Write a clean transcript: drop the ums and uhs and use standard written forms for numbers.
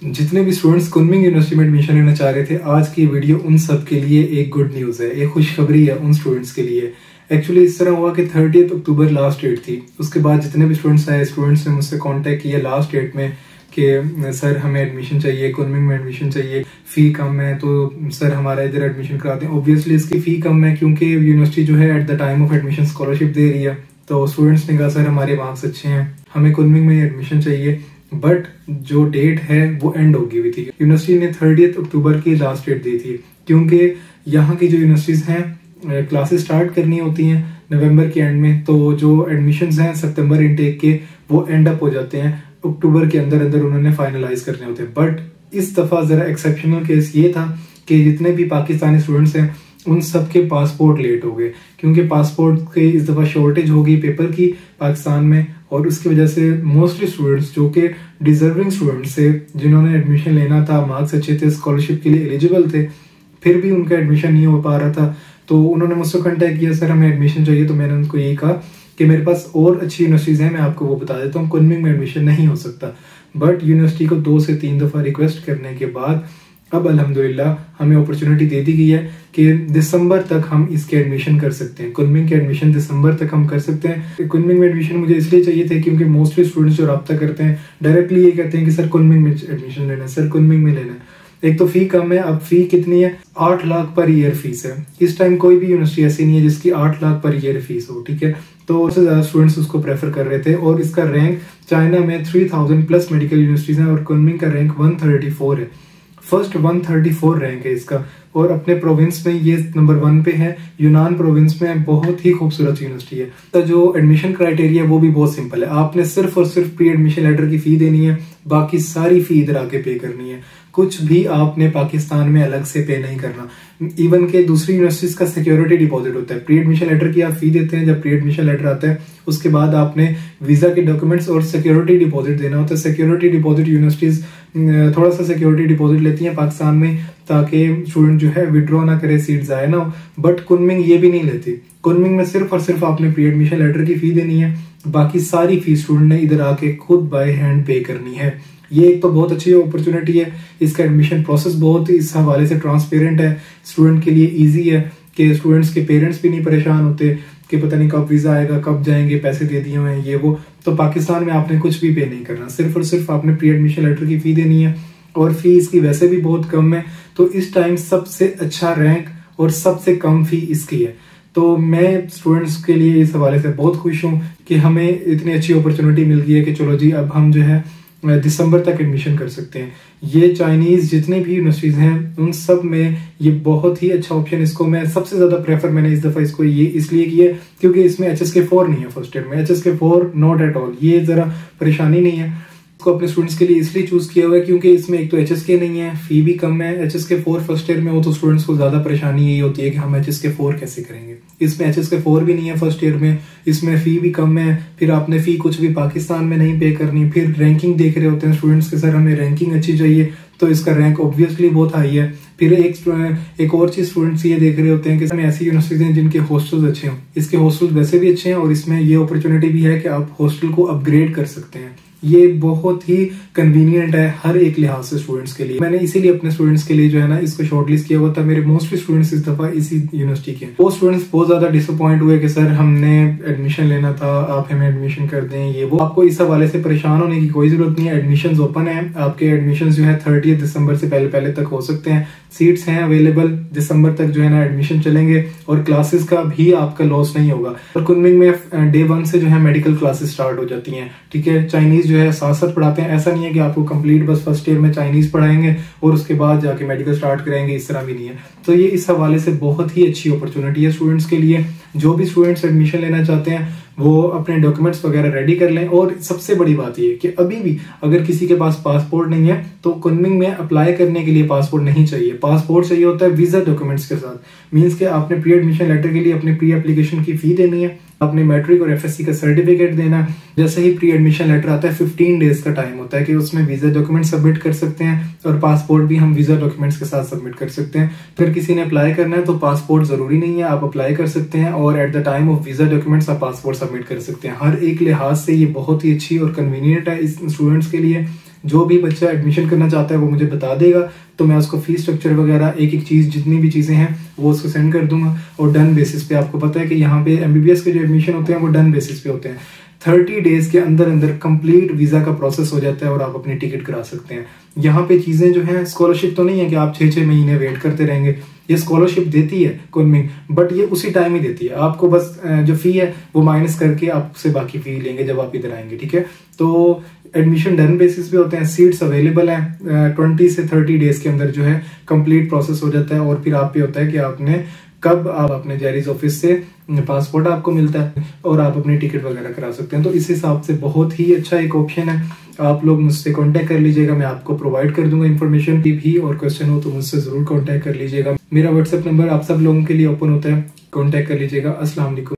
जितने भी students Kunming university में एडमिशन लेना चाह रहे थे, आज की वीडियो उन सब के लिए एक गुड न्यूज़ है, एक खुशखबरी है उन स्टूडेंट्स के लिए। एक्चुअली इस तरह हुआ कि 30 अक्टूबर लास्ट डेट थी। उसके बाद जितने भी स्टूडेंट्स आए, स्टूडेंट्स ने मुझसे कांटेक्ट किया लास्ट डेट में कि सर हमें एडमिशन चाहिए, कुनमिंग में एडमिशन चाहिए, फ़ी कम है तो सर हमारा इधर एडमिशन कराते हैं। ऑब्वियसली इसकी फ़ी कम है क्योंकि यूनिवर्सिटी जो है at the time of admission scholarship दे रही है। तो स्टूडेंट्स ने कहा सर हमारे मार्क्स अच्छे हैं, हमें कुनमिंग में एडमिशन चाहिए, बट जो डेट है वो एंड हो गई हुई थी। यूनिवर्सिटी ने 30 अक्टूबर की लास्ट डेट दी थी क्योंकि यहाँ की जो यूनिवर्सिटीज़ हैं क्लासेस स्टार्ट करनी होती हैं नवंबर के एंड में, तो जो एडमिशन्स हैं सितंबर इनटेक के वो एंड अप हो जाते हैं, अक्टूबर के अंदर अंदर उन्होंने फाइनलाइज करने होते हैं। बट इस दफ़ा ज़रा एक्सेप्शनल केस ये था कि जितने भी पाकिस्तानी स्टूडेंट्स हैं उन सब के पासपोर्ट लेट हो गए क्योंकि पासपोर्ट के इस दफ़ा शॉर्टेज हो गई पेपर की पाकिस्तान में, और उसकी वजह से मोस्टली स्टूडेंट्स जो कि डिजर्विंग स्टूडेंट्स थे, जिन्होंने एडमिशन लेना था, मार्क्स अच्छे थे, स्कॉलरशिप के लिए एलिजिबल थे, फिर भी उनका एडमिशन नहीं हो पा रहा था। तो उन्होंने मुझसे कॉन्टैक्ट किया, सर हमें एडमिशन चाहिए। तो मैंने उनको यही कहा कि मेरे पास और अच्छी यूनिवर्सिटीज़ हैं, मैं आपको वो बता देता हूँ, कुनमिंग में एडमिशन नहीं हो सकता। बट यूनिवर्सिटी को 2 से 3 दफ़ा रिक्वेस्ट करने के बाद अब अल्हम्दुलिल्लाह हमें अपॉर्चुनिटी दे दी गई है कि दिसंबर तक हम इसके एडमिशन कर सकते हैं। कुनमिंग के एडमिशन दिसंबर तक हम कर सकते हैं। कुनमिंग में एडमिशन मुझे इसलिए चाहिए थे क्योंकि मोस्टली स्टूडेंट्स जो रब्ता करते हैं डायरेक्टली ये कहते हैं कि सर कुनमिंग में एडमिशन लेना है, सर कुनमिंग में लेना है। एक तो फी कम है, अब फी कितनी है, 8 लाख पर ईयर फीस है। इस टाइम कोई भी यूनिवर्सिटी ऐसी नहीं है जिसकी 8 लाख पर ईयर फीस हो, ठीक है। तो उससे ज्यादा स्टूडेंट्स उसको प्रेफर कर रहे थे, और इसका रैंक चाइना में 3000 प्लस मेडिकल यूनिवर्सिटीज हैं और कुनमिंग का रैंक 134 है। फर्स्ट 134 रैंक है इसका, और अपने प्रोविंस में ये नंबर 1 पे है। यूनान प्रोविंस में बहुत ही खूबसूरत यूनिवर्सिटी है। तो जो एडमिशन क्राइटेरिया वो भी बहुत सिंपल है, आपने सिर्फ और सिर्फ प्री एडमिशन लेटर की फी देनी है, बाकी सारी फी इधर आके पे करनी है। कुछ भी आपने पाकिस्तान में अलग से पे नहीं करना। इवन के दूसरी यूनिवर्सिटीज का सिक्योरिटी डिपॉजिट होता है। प्री एडमिशन लेटर की आप फी देते हैं, जब प्री एडमिशन लेटर आता है उसके बाद आपने वीजा के डॉक्यूमेंट्स और सिक्योरिटी डिपॉजिट देना होता है। सिक्योरिटी डिपॉजिट यूनिवर्सिटीज थोड़ा सा सिक्योरिटी डिपॉजिट लेती हैं पाकिस्तान में ताकि स्टूडेंट जो है विड्रॉ ना करे, सीट जाए ना हो, बट कुनमिंग ये भी नहीं लेती। कुनमिंग में सिर्फ और सिर्फ आपने प्री एडमिशन लेटर की फी देनी है, बाकी सारी फी स्टूडेंट ने इधर आके खुद बाय हैंड पे करनी है। ये एक तो बहुत अच्छी अपॉर्चुनिटी है। इसका एडमिशन प्रोसेस बहुत इस हवाले से ट्रांसपेरेंट है, स्टूडेंट के लिए इजी है कि स्टूडेंट्स के पेरेंट्स भी नहीं परेशान होते कि पता नहीं कब वीजा आएगा, कब जाएंगे, पैसे दे दिए हुए हैं ये वो। तो पाकिस्तान में आपने कुछ भी पे नहीं करना, सिर्फ और सिर्फ आपने प्री एडमिशन लेटर की फी देनी है, और फी इसकी वैसे भी बहुत कम है। तो इस टाइम सबसे अच्छा रैंक और सबसे कम फी इसकी है। तो मैं स्टूडेंट्स के लिए इस हवाले से बहुत खुश हूँ कि हमें इतनी अच्छी अपॉर्चुनिटी मिल गई है कि चलो जी अब हम जो है दिसंबर तक एडमिशन कर सकते हैं। ये चाइनीज जितने भी यूनिवर्सिटीज हैं उन सब में ये बहुत ही अच्छा ऑप्शन। इसको मैं सबसे ज्यादा प्रेफर मैंने इस दफा इसको ये इसलिए किया क्योंकि इसमें HSK4 नहीं है फर्स्ट ईयर में, HSK4 नॉट एट ऑल, ये जरा परेशानी नहीं है। इसको अपने स्टूडेंट्स के लिए इसलिए चूज किया हुआ है क्योंकि इसमें एक तो HSK नहीं है, फी भी कम है। HSK4 फर्स्ट ईयर में हो तो स्टूडेंट्स को ज्यादा परेशानी यही होती है कि हम HSK4 कैसे करेंगे। इसमें HSK4 भी नहीं है फर्स्ट ईयर में, इसमें फी भी कम है, फिर आपने फी कुछ भी पाकिस्तान में नहीं पे करनी। फिर रैंकिंग देख रहे होते हैं स्टूडेंट्स के, सर हमें रैंकिंग अच्छी चाहिए, तो इसका रैंक ऑब्वियसली बहुत हाई है। फिर एक और चीज स्टूडेंट्स ये देख रहे होते हैं कि इसमें ऐसी यूनिवर्सिटीज हैं जिनके हॉस्टल्स अच्छे हों। इसके हॉस्टल्स वैसे भी अच्छे हैं और इसमें ये अपॉर्चुनिटी भी है कि आप हॉस्टल को अपग्रेड कर सकते हैं। ये बहुत ही कन्वीनियंट है हर एक लिहाज से स्टूडेंट्स के लिए। मैंने इसीलिए अपने स्टूडेंट्स के लिए जो है ना इसको शॉर्टलिस्ट किया हुआ था। मेरे मोस्टली स्टूडेंट्स इस दफा इसी यूनिवर्सिटी के। वो स्टूडेंट्स बहुत ज्यादा डिसअपॉइंट हुए कि सर हमने एडमिशन लेना था, आप हमें एडमिशन कर दें ये वो। आपको इस हवाले से परेशान होने की कोई जरूरत नहीं है। एडमिशन ओपन है, आपके एडमिशन जो है 30 दिसंबर से पहले तक हो सकते हैं। सीट्स हैं अवेलेबल, दिसंबर तक जो है ना एडमिशन चलेंगे और क्लासेस का भी आपका लॉस नहीं होगा। और कुनमिंग में डे 1 से जो है मेडिकल क्लासेस स्टार्ट हो जाती हैं, ठीक है। चाइनीज जो है साथ साथ पढ़ाते हैं, ऐसा नहीं है कि आपको कंप्लीट बस फर्स्ट ईयर में चाइनीज पढ़ाएंगे और उसके बाद जाके मेडिकल स्टार्ट करेंगे, इस तरह भी नहीं है। तो ये इस हवाले से बहुत ही अच्छी अपॉर्चुनिटी है स्टूडेंट्स के लिए। जो भी स्टूडेंट्स एडमिशन लेना चाहते हैं वो अपने डॉक्यूमेंट्स वगैरह रेडी कर लें। और सबसे बड़ी बात ये कि अभी भी अगर किसी के पास पासपोर्ट नहीं है तो कुनमिंग में अप्लाई करने के लिए पासपोर्ट नहीं चाहिए। पासपोर्ट चाहिए होता है वीजा डॉक्यूमेंट्स के साथ। मींस के आपने प्री एडमिशन लेटर के लिए अपनी प्री एप्लीकेशन की फी देनी है, आपने मैट्रिक और FSC का सर्टिफिकेट देना। जैसे ही प्री एडमिशन लेटर आता है 15 डेज का टाइम होता है कि उसमें वीजा डॉक्यूमेंट सबमिट कर सकते हैं, और पासपोर्ट भी हम वीजा डॉक्यूमेंट्स के साथ सबमिट कर सकते हैं। फिर किसी ने अप्लाई करना है तो पासपोर्ट जरूरी नहीं है, आप अप्लाई कर सकते हैं और eight the time of visa documents आप पासपोर्ट सबमिट कर सकते हैं। हर एक लिहाज से ये बहुत ही अच्छी और कन्वीनियंट है इस स्टूडेंट्स के लिए। जो भी बच्चा एडमिशन करना चाहता है वो मुझे बता देगा, तो मैं उसको फीस स्ट्रक्चर वगैरह एक एक चीज जितनी भी चीजें हैं वो उसको सेंड कर दूंगा। और डन बेसिस पे, आपको पता है कि यहाँ पे MBBS के जो एडमिशन होते हैं वो डन बेसिस पे होते हैं। 30 डेज के अंदर अंदर कंप्लीट वीजा का प्रोसेस हो जाता है और आप अपनी टिकट करा सकते हैं। यहाँ पे चीजें जो है, स्कॉलरशिप तो नहीं है कि आप 6-6 महीने वेट करते रहेंगे। ये स्कॉलरशिप देती है कुनमिंग, बट ये उसी टाइम ही देती है आपको, बस जो फी है वो माइनस करके आपसे बाकी फी लेंगे जब आप इधर आएंगे, ठीक है। तो एडमिशन डन बेसिस पे होते हैं, सीट्स अवेलेबल हैं, 20 से 30 डेज के अंदर जो है कंप्लीट प्रोसेस हो जाता है। और फिर आप पे होता है कि आपने कब आप अपने जैरीज ऑफिस से पासपोर्ट आपको मिलता है और आप अपनी टिकट वगैरह करा सकते हैं। तो इस हिसाब से बहुत ही अच्छा एक ऑप्शन है। आप लोग मुझसे कांटेक्ट कर लीजिएगा, मैं आपको प्रोवाइड कर दूंगा इन्फॉर्मेशन भी, और क्वेश्चन हो तो मुझसे जरूर कांटेक्ट कर लीजिएगा। मेरा व्हाट्सएप नंबर आप सब लोगों के लिए ओपन होता है, कांटेक्ट कर लीजिएगा। अस्सलाम वालेकुम।